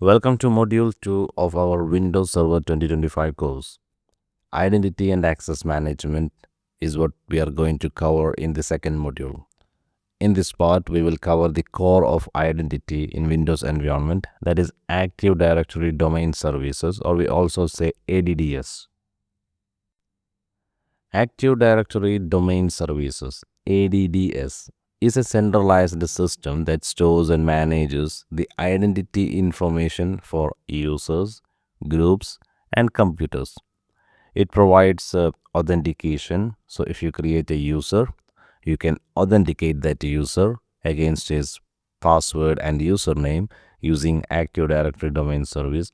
Welcome to Module 2 of our Windows Server 2025 course. Identity and Access Management is what we are going to cover in the second module. In this part, we will cover the core of identity in Windows environment, that is Active Directory Domain Services, or we also say ADDS. Active Directory Domain Services, ADDS, is a centralized system that stores and manages the identity information for users, groups, and computers. It provides authentication. So, if you create a user, you can authenticate that user against his password and username using Active Directory Domain Service.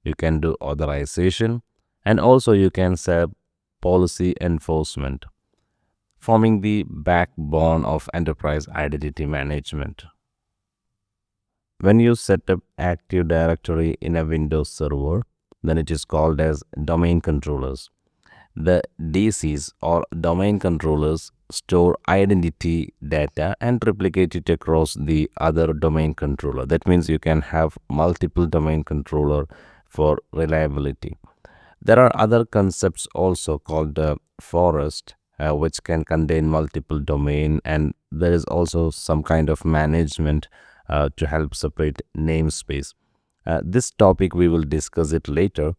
You can do authorization, and also you can set policy enforcement, forming the backbone of enterprise identity management. When you set up Active Directory in a Windows server, then it is called as domain controllers. The DCs or domain controllers store identity data and replicate it across the other domain controller. That means you can have multiple domain controller for reliability. There are other concepts also called forest, which can contain multiple domain, and there is also some kind of management to help separate namespace. This topic we will discuss it later.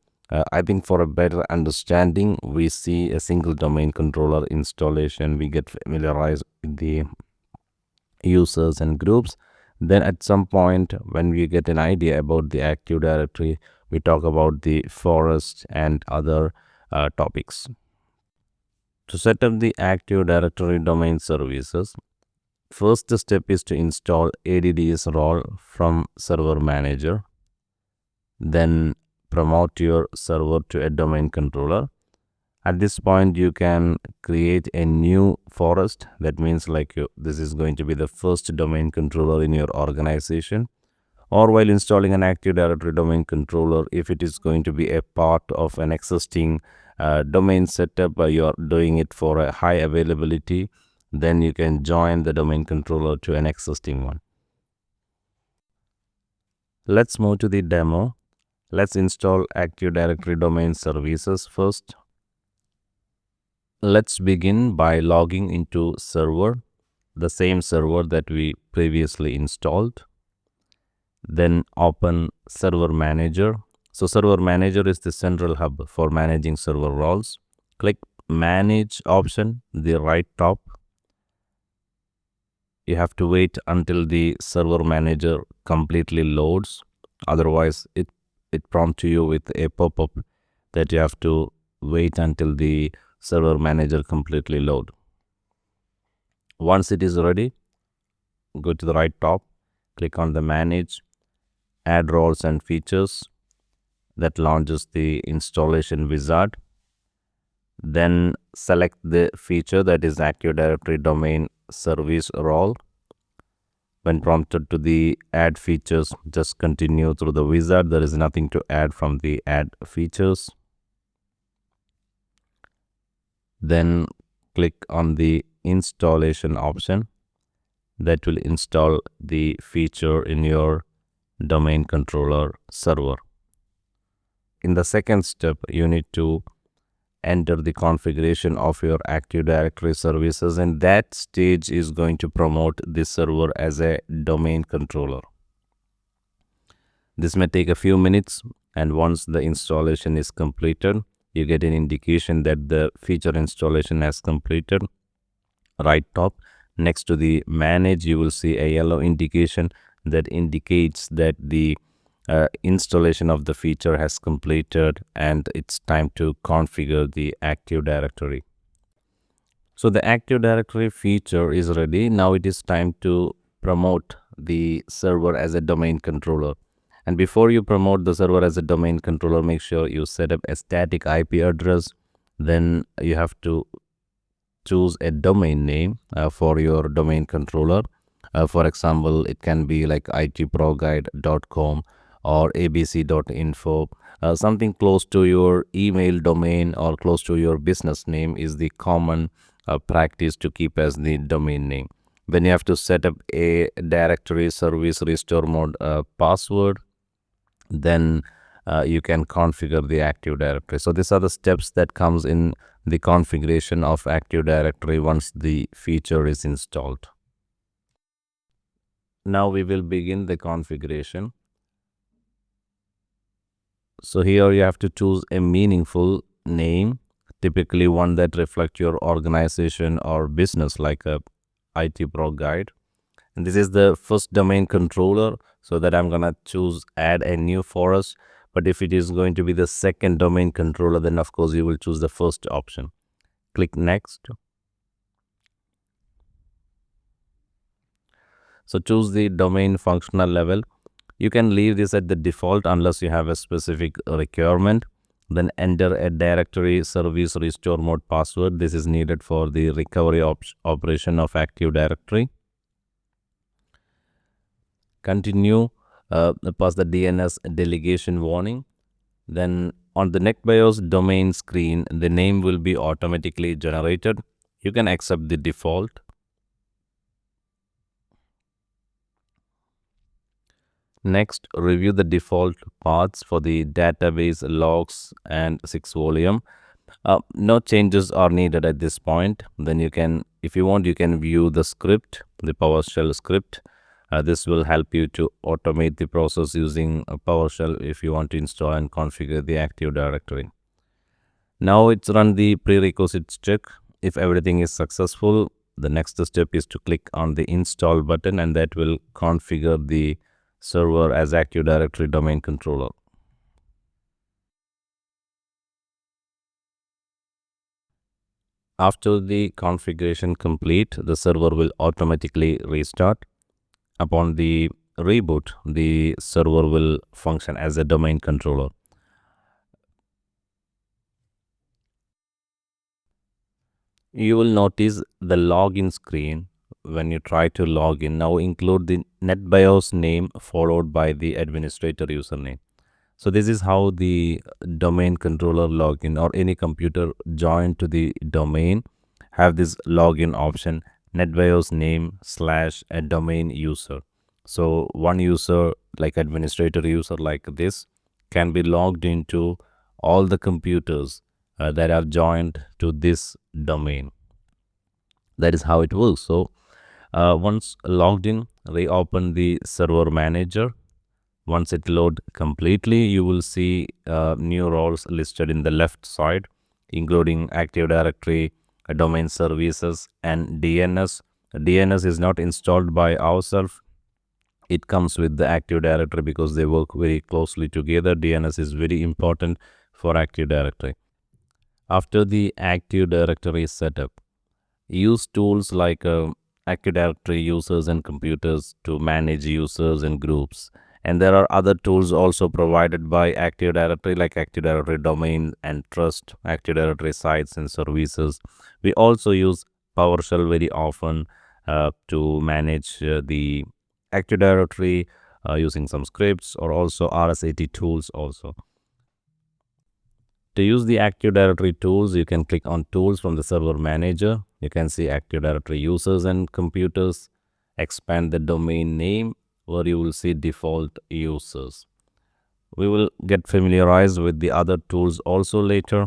I think for a better understanding, we see a single domain controller installation. We get familiarized with the users and groups. Then at some point, when we get an idea about the Active Directory, we talk about the forest and other topics. To set up the Active Directory domain services, first step is to install ADDS role from Server Manager. Then promote your server to a domain controller. At this point, you can create a new forest. That means this is going to be the first domain controller in your organization. Or while installing an Active Directory domain controller, if it is going to be a part of an existing domain setup, you are doing it for a high availability, then you can join the domain controller to an existing one. Let's move to the demo. Let's install Active Directory domain services first. Let's begin by logging into server, the same server that we previously installed. Then open Server Manager. So Server Manager is the central hub for managing server roles. Click Manage option, the right top. You have to wait until the Server Manager completely loads. Otherwise, it prompts you with a pop-up that you have to wait until the Server Manager completely load. Once it is ready, go to the right top, click on the Manage, Add Roles and Features. That launches the installation wizard. Then select the feature, that is Active Directory Domain Service role. When prompted to the add features, just continue through the wizard. There is nothing to add from the add features. Then click on the installation option. That will install the feature in your domain controller server. In the second step, you need to enter the configuration of your Active Directory services, and that stage is going to promote this server as a domain controller. This may take a few minutes, and once the installation is completed, you get an indication that the feature installation has completed. Right top, next to the Manage, you will see a yellow indication that indicates that the installation of the feature has completed and it's time to configure the Active Directory. So the Active Directory feature is ready. Now it is time to promote the server as a domain controller. And before you promote the server as a domain controller, make sure you set up a static IP address. Then you have to choose a domain name for your domain controller. For example, it can be like itproguide.com or abc.info. Something close to your email domain or close to your business name is the common practice to keep as the domain name. When you have to set up a directory service restore mode password, then you can configure the Active Directory. So these are the steps that comes in the configuration of Active Directory once the feature is installed. Now we will begin the configuration. So here you have to choose a meaningful name, typically one that reflects your organization or business, like a IT Pro Guide. And this is the first domain controller, so that I'm gonna choose add a new for us. But if it is going to be the second domain controller, then of course you will choose the first option. Click next. So choose the domain functional level. You can leave this at the default unless you have a specific requirement. Then enter a directory service restore mode password. This is needed for the recovery operation of Active Directory. Continue, pass the DNS delegation warning. Then on the NetBIOS domain screen, the name will be automatically generated. You can accept the default. Next, review the default paths for the database logs and 6 volume. No changes are needed at this point. Then you can, if you want, you can view the script, the PowerShell script. This will help you to automate the process using PowerShell if you want to install and configure the Active Directory. Now it's run the prerequisites check. If everything is successful, the next step is to click on the install button, and that will configure the server as Active Directory domain controller. After the configuration complete, the server will automatically restart. Upon the reboot, the server will function as a domain controller. You will notice the login screen when you try to log in. Now include the NetBIOS name followed by the administrator username. So this is how the domain controller login, or any computer joined to the domain have this login option, NetBIOS name / a domain user. So one user, like administrator user like this, can be logged into all the computers that are joined to this domain. That is how it works. So once logged in, reopen the server manager. Once it load completely, you will see new roles listed in the left side, including Active Directory, domain services, and DNS. DNS is not installed by ourselves. It comes with the Active Directory because they work very closely together. DNS is very important for Active Directory. After the Active Directory setup, use tools like Active Directory users and computers to manage users and groups. And there are other tools also provided by Active Directory, like Active Directory domain and trust, Active Directory sites and services. We also use PowerShell very often to manage the Active Directory using some scripts, or also RSAT tools also. To use the Active Directory tools, you can click on Tools from the Server Manager. You can see Active Directory users and computers. Expand the domain name, where you will see default users. We will get familiarized with the other tools also later.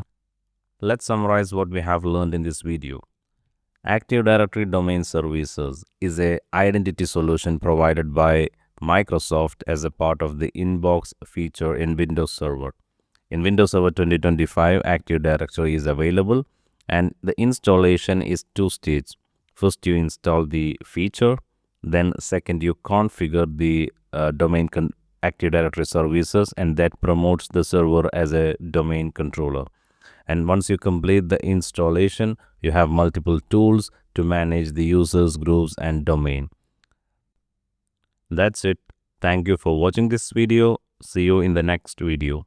Let's summarize what we have learned in this video. Active Directory Domain Services is an identity solution provided by Microsoft as a part of the Inbox feature in Windows Server. In Windows Server 2025, Active Directory is available, and the installation is two-stage. First, you install the feature, then second, you configure the domain Active Directory services, and that promotes the server as a domain controller. And once you complete the installation, you have multiple tools to manage the users, groups, and domain. That's it. Thank you for watching this video. See you in the next video.